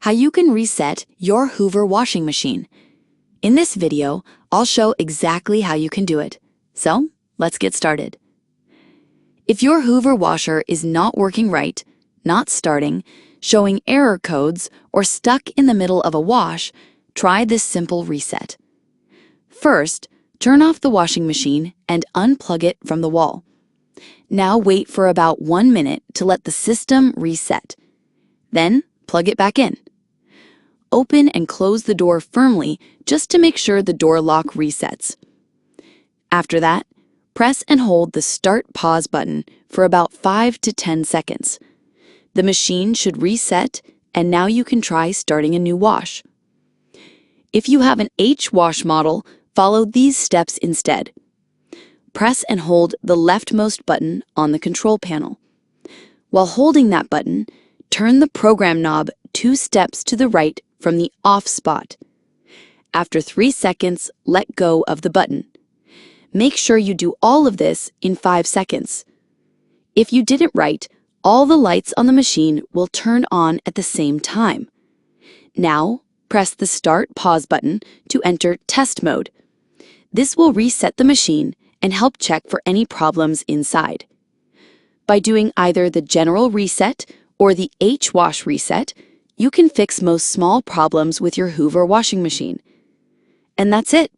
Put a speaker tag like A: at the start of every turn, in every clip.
A: how you can reset your Hoover washing machine. In this video, I'll show exactly how you can do it. So, let's get started. If your Hoover washer is not working right, not starting, showing error codes, or stuck in the middle of a wash, try this simple reset. First, turn off the washing machine and unplug it from the wall. Now wait for about 1 minute to let the system reset. Then, plug it back in. Open and close the door firmly just to make sure the door lock resets. After that, press and hold the Start/Pause button for about 5 to 10 seconds. The machine should reset, and now you can try starting a new wash. If you have an H-wash model, follow these steps instead. Press and hold the leftmost button on the control panel. While holding that button, turn the program knob 2 steps to the right from the off spot. After 3 seconds, let go of the button. Make sure you do all of this in 5 seconds. If you did it right, all the lights on the machine will turn on at the same time. Now, press the Start/Pause button to enter test mode. This will reset the machine and help check for any problems inside. By doing either the general reset or the H-wash reset, you can fix most small problems with your Hoover washing machine. And that's it.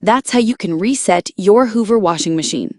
A: That's how you can reset your Hoover washing machine.